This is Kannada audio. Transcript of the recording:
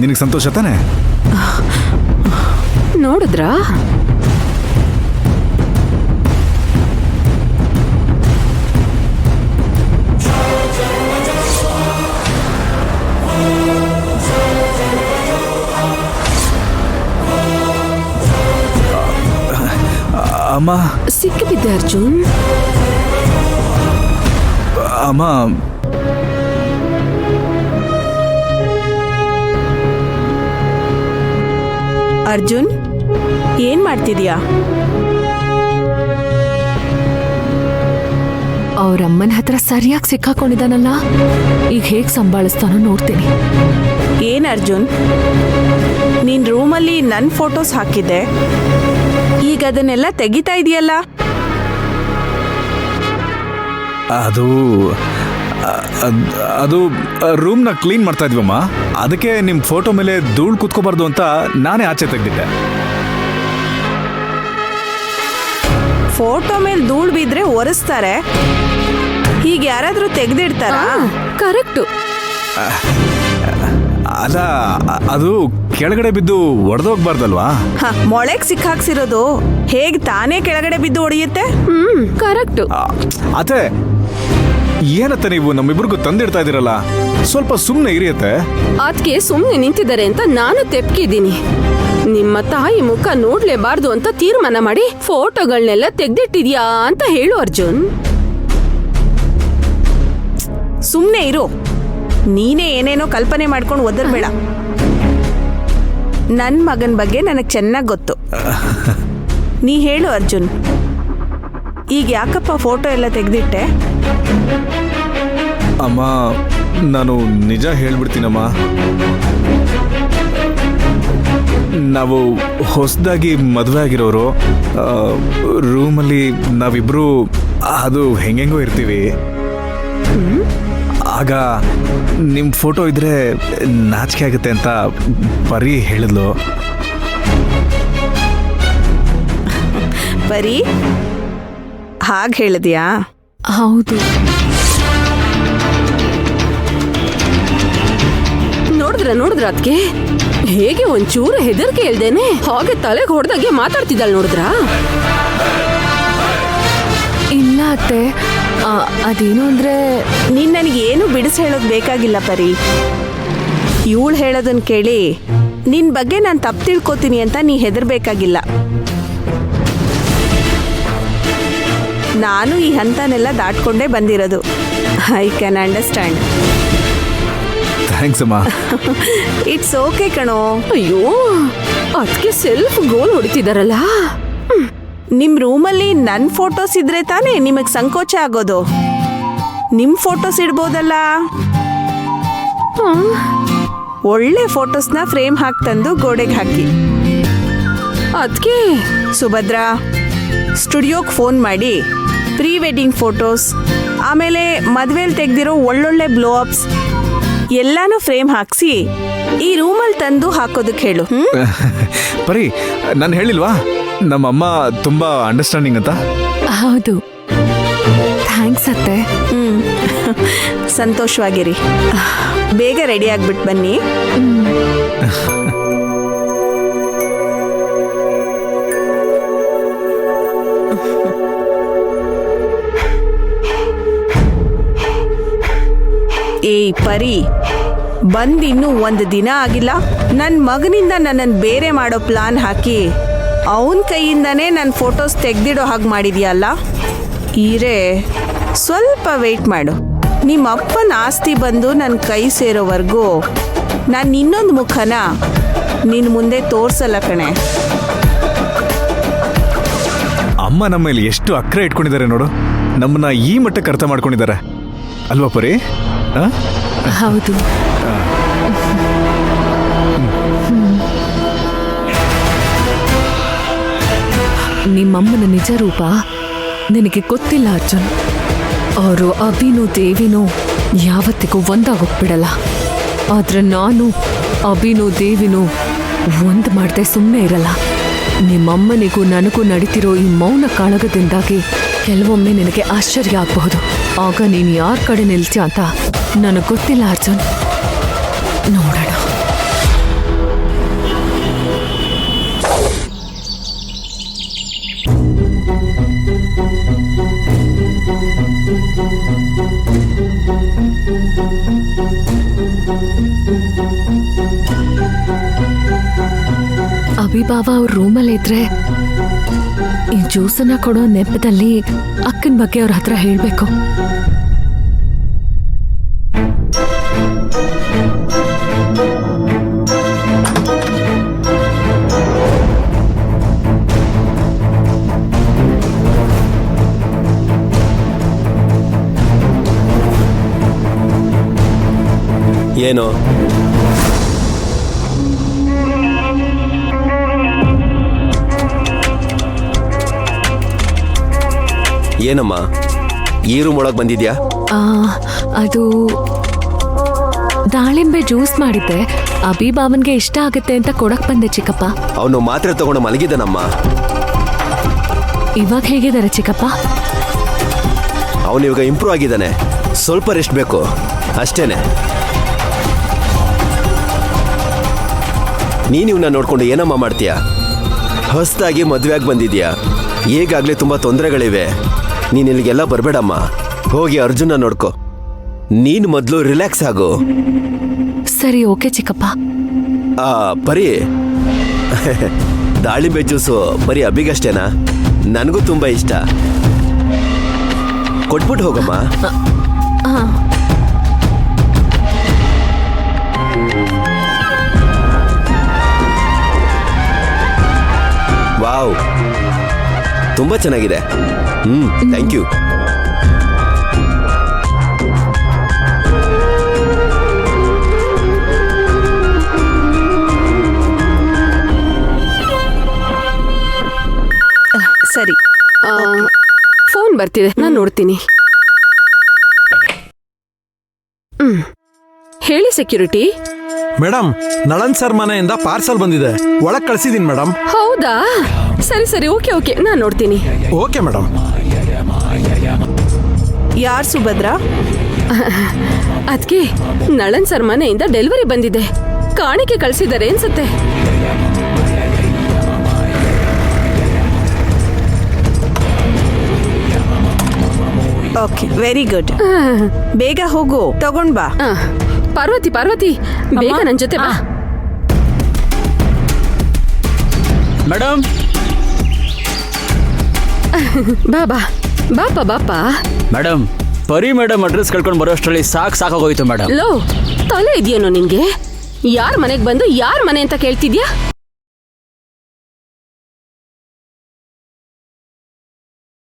ನಿನಗೆ ಸಂತೋಷ ತಾನೆ? ನೋಡಿದ್ರಾ? ಅಮ್ಮ ಸಿಕ್ಕಿಬಿದ್ದೆ ಅರ್ಜುನ್. ಅಮ್ಮ, ಅರ್ಜುನ್, ಏನ್ ಮಾಡ್ತಿದ್ಯಾ? ಅವ್ರಮ್ಮನ ಹತ್ರ ಸರಿಯಾಗಿ ಸಿಕ್ಕಾಕೊಂಡಿದ್ದಾನಲ್ಲ, ಈಗ ಹೇಗ್ ಸಂಭಾಳಿಸ್ತಾನೋ ನೋಡ್ತೀನಿ. ಏನ್ ಅರ್ಜುನ್, ನಿನ್ ರೂಮಲ್ಲಿ ನನ್ ಫೋಟೋಸ್ ಹಾಕಿದ್ದೆ, ಈಗ ಅದನ್ನೆಲ್ಲ ತೆಗಿತಾ ಇದೆಯಲ್ಲ? ಅದು ಅದು ರೂಮ್ನ ಕ್ಲೀನ್ ಮಾಡ್ತಾ ಇದ್ವಮ್ಮ. ಅದಕ್ಕೆ ನಿಮ್ಮ ಫೋಟೋ ಮೇಲೆ ಧೂಳು ಕುತ್ಕೋಬಾರ್ದು ಅಂತ ನಾನೇ ಆಚೆ ತೆಗೆದಿದ್ದೆ. ಫೋಟೋ ಮೇಲೆ ಧೂಳು ಬಿದ್ರೆ ಒರೆಸ್ತಾರೆ, ಹೀಗೆ ಯಾರಾದ್ರೂ ತೆಗೆದಿಡ್ತಾರ? ಕರೆಕ್ಟು. ಅಲ್ಲ, ಅದು ಕೆಳಗಡೆ ಬಿದ್ದು ಒಡೆದೋಗ್ಬಾರ್ದಲ್ವಾ? ಮೊಳೆಗ್ ಸಿಕ್ಕಾಕ್ಸಿರೋದು ಹೇಗ್ ತಾನೇ ಕೆಳಗಡೆ ಬಿದ್ದು ಹೊಡೆಯುತ್ತೆ? ಕರೆಕ್ಟು. ಅತ್ತೆ, ಏನತ್ತೆ ನೀವು ನಮ್ಮಿಬ್ರಿಗೂ ತಂದಿಡ್ತಾ ಇದೀರಲ್ಲ, ಸ್ವಲ್ಪ ಸುಮ್ಮನೆ ಇರಿಯತ್ತೆ. ಅದಕ್ಕೆ ಸುಮ್ಮನೆ ನಿಂತಿದ್ದಾರೆ ಅಂತ ನಾನು ತೆಪ್ಕಿದ್ದೀನಿ. ನಿಮ್ಮ ತಾಯಿ ಮುಖ ನೋಡ್ಲೇಬಾರ್ದು ಅಂತ ತೀರ್ಮಾನ ಮಾಡಿ ಫೋಟೋಗಳನ್ನೆಲ್ಲ ತೆಗ್ದಿಟ್ಟಿದ್ಯಾ ಅಂತ ಹೇಳು ಅರ್ಜುನ್. ಸುಮ್ನೆ ಇರು, ನೀನೇ ಏನೇನೋ ಕಲ್ಪನೆ ಮಾಡ್ಕೊಂಡು ಒದರ್ಬೇಡ. ನನ್ ಮಗನ್ ಬಗ್ಗೆ ನನಗ್ ಚೆನ್ನಾಗ್ ಗೊತ್ತು. ನೀ ಹೇಳು ಅರ್ಜುನ್, ಈಗ ಯಾಕಪ್ಪ ಫೋಟೋ ಎಲ್ಲ ತೆಗ್ದಿಟ್ಟೆ? ಅಮ್ಮ, ನಾನು ನಿಜ ಹೇಳ್ಬಿಡ್ತೀನಮ್ಮ. ನಾವು ಹೊಸದಾಗಿ ಮದುವೆ ಆಗಿರೋರು, ರೂಮಲ್ಲಿ ನಾವಿಬ್ರು ಅದು ಹೆಂಗೆಂಗೋ ಇರ್ತೀವಿ. ಆಗ ನಿಮ್ಮ ಫೋಟೋ ಇದ್ರೆ ನಾಚಿಕೆ ಆಗುತ್ತೆ ಅಂತ ಪರಿ ಹೇಳಿದ್ಲು. ಬರೀ ಹಾಗೆ ಹೇಳಿದ್ಯಾ? ಹೌದು. ನೋಡಿದ್ರ ಅದಕ್ಕೆ ಹೇಗೆ ಒಂಚೂರು ಹೆದರಿಕೆ ಇಲ್ದೇನೆ ಹಾಗೆ ತಲೆಗೆ ಹೊಡೆದಾಗೆ ಮಾತಾಡ್ತಿದ್ದಾಳೆ. ನೋಡಿದ್ರಾ? ಇಲ್ಲ ಅತ್ತೆ, ಅದೇನು ಅಂದ್ರೆ ನೀನ್ ನನಗೇನು ಬಿಡಿಸಿ ಹೇಳೋದು ಬೇಕಾಗಿಲ್ಲ ಪರಿ. ಇವಳು ಹೇಳೋದನ್ನ ಕೇಳಿ ನಿನ್ ಬಗ್ಗೆ ನಾನು ತಪ್ಪು ತಿಳ್ಕೊತೀನಿ ಅಂತ ನೀ ಹೆದರ್ಬೇಕಾಗಿಲ್ಲ. ನಾನು ಈ ಹಂತನೆಲ್ಲ ದಾಟ್ಕೊಂಡೇ ಬಂದಿರೋದು. I can understand. ಥ್ಯಾಂಕ್ಸ್ ಅಮ್ಮ. ಇಟ್ಸ್ ಓಕೆ ಕಣೋ. ಅಯ್ಯೋ, ಅದಕ್ಕೆ ಸೆಲ್ಫ್ ಗೋಲ್ ಹೊಡಿತಿದಾರಲ್ಲ. ನಿಮ್ ರೂಮಲ್ಲಿ ನನ್ನ ಫೋಟೋಸ್ ಇದ್ರೆ ತಾನೇ ನಿಮಗ್ ಸಂಕೋಚ ಆಗೋದು. ನಿಮ್ ಫೋಟೋಸ್ ಇಡ್ಬೋದಲ್ಲ. ಒಳ್ಳೆ ಫೋಟೋಸ್ನ ಫ್ರೇಮ್ ಹಾಕಿ ತಂದು ಗೋಡೆಗೆ ಹಾಕಿ. ಅದಕ್ಕೆ ಸುಭದ್ರಾ, ಸ್ಟುಡಿಯೋಗೆ ಫೋನ್ ಮಾಡಿ ಪ್ರೀ ವೆಡ್ಡಿಂಗ್ ಫೋಟೋಸ್, ಆಮೇಲೆ ಮದ್ವೆಲಿ ತೆಗ್ದಿರೋ ಒಳ್ಳೊಳ್ಳೆ ಬ್ಲೋ ಅಪ್ಸ್ ಎಲ್ಲಾನು ಫ್ರೇಮ್ ಹಾಕ್ಸಿ ಈ ರೂಮಲ್ಲಿ ತಂದು ಹಾಕೋದಕ್ಕೆ ಹೇಳು. ಪರಿ, ನಾನು ಹೇಳಿಲ್ವಾ ನಮ್ಮಮ್ಮ ತುಂಬಾ ಅಂಡರ್ಸ್ಟ್ಯಾಂಡಿಂಗ್ ಅಂತ? ಹೌದು. ಥ್ಯಾಂಕ್ಸ್ ಅತ್ತೆ. ಸಂತೋಷವಾಗಿರಿ. ಬೇಗ ರೆಡಿ ಆಗ್ಬಿಟ್ಟು ಬನ್ನಿ. ಏಯ್ ಪರಿ, ಬಂದಿನ್ನೂ ಒಂದು ದಿನ ಆಗಿಲ್ಲ, ನನ್ನ ಮಗನಿಂದ ನನ್ನನ್ನು ಬೇರೆ ಮಾಡೋ ಪ್ಲಾನ್ ಹಾಕಿ ಅವನ ಕೈಯಿಂದನೇ ನನ್ನ ಫೋಟೋಸ್ ತೆಗೆದಿಡೋ ಹಾಗೆ ಮಾಡಿದ್ಯಲ್ಲ. ಈರೇ, ಸ್ವಲ್ಪ ವೆಯ್ಟ್ ಮಾಡು. ನಿಮ್ಮ ಅಪ್ಪನ ಆಸ್ತಿ ಬಂದು ನನ್ನ ಕೈ ಸೇರೋವರೆಗೂ ನಾನು ಇನ್ನೊಂದು ಮುಖನ ನಿನ್ನ ಮುಂದೆ ತೋರ್ಸಲ್ಲ ಕಣೆ. ಅಮ್ಮ ನಮ್ಮ ಮೇಲೆ ಎಷ್ಟು ಅಕ್ರೆ ಇಟ್ಕೊಂಡಿದ್ದಾರೆ ನೋಡು. ನಮ್ಮನ್ನ ಈ ಮಟ್ಟಕ್ಕೆ ಅರ್ಥ ಮಾಡ್ಕೊಂಡಿದ್ದಾರೆ ಅಲ್ವಾ ಪರಿ? ಹೌದು. ನಿಮ್ಮಮ್ಮನ ನಿಜ ರೂಪ ನಿನಗೆ ಗೊತ್ತಿಲ್ಲ ಅರ್ಜುನ್. ಅವರು ಅಭಿನೂ ದೇವಿನೂ ಯಾವತ್ತಿಗೂ ಒಂದಾಗೋಗ್ಬಿಡಲ್ಲ. ಆದ್ರೆ ನಾನು ಅಭಿನೂ ದೇವಿನೂ ಒಂದು ಮಾಡದೆ ಸುಮ್ಮನೆ ಇರಲ್ಲ. ನಿಮ್ಮಮ್ಮನಿಗೂ ನನಗೂ ನಡೀತಿರೋ ಈ ಮೌನ ಕಾಳಗದಿಂದಾಗಿ ಕೆಲವೊಮ್ಮೆ ನಿನಗೆ ಆಶ್ಚರ್ಯ ಆಗಬಹುದು. ಆಗ ನೀನು ಯಾರ ಕಡೆ ನಿಲ್ತೀಯ ಅಂತ ನನಗೆ ಗೊತ್ತಿಲ್ಲ ಅರ್ಜುನ್. ನೋಡೋಣ. ಅಭಿಭಾವ ಅವ್ರ ರೂಮಲ್ಲಿ ಇದ್ರೆ ಈ ಜ್ಯೂಸನ್ನ ಕೊಡೋ ನೆಪದಲ್ಲಿ ಅಕ್ಕನ ಬಗ್ಗೆ ಅವ್ರ ಹತ್ರ ಹೇಳ್ಬೇಕು. ಏನು ಏನಮ್ಮ ಈ ರೂಮ್ ಒಳಗೆ ಬಂದಿದ್ಯಾ? ಅದು ದಾಳಿಂಬೆ ಜ್ಯೂಸ್ ಮಾಡಿದ್ದೆ, ಅಭಿಭಾವನ್ಗೆ ಇಷ್ಟ ಆಗುತ್ತೆ ಅಂತ ಕೊಡಕ್ ಬಂದೆ ಚಿಕ್ಕಪ್ಪ. ಅವನು ಮಾತ್ರೆ ತಗೊಂಡು ಮಲಗಿದ್ದಾನಮ್ಮ. ಇವಾಗ ಹೇಗಿದ್ದಾರೆ ಚಿಕ್ಕಪ್ಪ? ಅವನು ಇವಾಗ ಇಂಪ್ರೂವ್ ಆಗಿದ್ದಾನೆ, ಸ್ವಲ್ಪ ರೆಸ್ಟ್ ಬೇಕು ಅಷ್ಟೇನೆ. ನೀನು ಇವನ್ನ ನೋಡ್ಕೊಂಡು ಏನಮ್ಮ ಮಾಡ್ತೀಯಾ? ಹೊಸದಾಗಿ ಮದುವೆಯಾಗಿ ಬಂದಿದ್ಯಾ, ಈಗಾಗಲೇ ತುಂಬ ತೊಂದರೆಗಳಿವೆ. ನೀನು ಇಲ್ಲಿಗೆಲ್ಲ ಬರಬೇಡಮ್ಮ, ಹೋಗಿ ಅರ್ಜುನ ನೋಡ್ಕೊ. ನೀನು ಮೊದಲು ರಿಲ್ಯಾಕ್ಸ್ ಆಗು. ಸರಿ, ಓಕೆ ಚಿಕ್ಕಪ್ಪ. ಪರಿ ದಾಳಿಂಬೆ ಜ್ಯೂಸು ಬರೀ ಅಬ್ಬಿಗಷ್ಟೇನಾ? ನನಗೂ ತುಂಬ ಇಷ್ಟ. ಕೊಟ್ಬಿಟ್ಟು ಹೋಗಮ್ಮ. ವಾವ್, ತುಂಬ ಚೆನ್ನಾಗಿದೆ. Thank you. ಸರಿ, ಫೋನ್ ಬರ್ತಿದೆ, ನಾನು ನೋಡ್ತೀನಿ. ಹೇಳಿ ಸೆಕ್ಯೂರಿಟಿ. ಮೇಡಮ್, ನಳನ್ ಸರ್ ಮನೆಯಿಂದ ಪಾರ್ಸಲ್ ಬಂದಿದೆ, ಒಳಗ್ ಕಳ್ಸಿದೀನಿ ಮೇಡಮ್. ಹೌದಾ? ಸರಿ ಸರಿ, ಓಕೆ ಓಕೆ, ನಾನು ನೋಡ್ತೀನಿ. Okay madam. ಯಾರ್ ಸುಭದ್ರ? ಅದ್ಕೆ ನಳನ್ ಸರ್ ಮನೆಯಿಂದ ಡೆಲಿವರಿ ಬಂದಿದೆ, ಕಾಣಿಕೆ ಕಳ್ಸಿದ್ದಾರೆ ಅನ್ಸುತ್ತೆ. Okay, very good. ಬೇಗ ಹೋಗು, ತಗೊಂಡ್ ಬಾ. ಪಾರ್ವತಿ ಪಾರ್ವತಿ, ಬೇಗ ನನ್ ಜೊತೆ ಬಾ. ಮೇಡಮ್, ಬಾ ಬಾ ಬಾಪ ಬಾಪ. ಮೇಡಮ್, ಪರಿ ಮೇಡಮ್ ಅಡ್ರೆಸ್ ಕಳ್ಕೊಂಡು ಬರೋಷ್ಟರಲ್ಲಿ ಸಾಕಾಗೋಯ್ತು ಮೇಡಮ್. ಲೋ, ತಲೆ ಇದೆಯೇನೋ ನಿನ್ಗೆ? ಯಾರ್ ಮನೆಗ್ ಬಂದು ಯಾರ್ ಮನೆ ಅಂತ ಕೇಳ್ತಿದ್ಯಾ?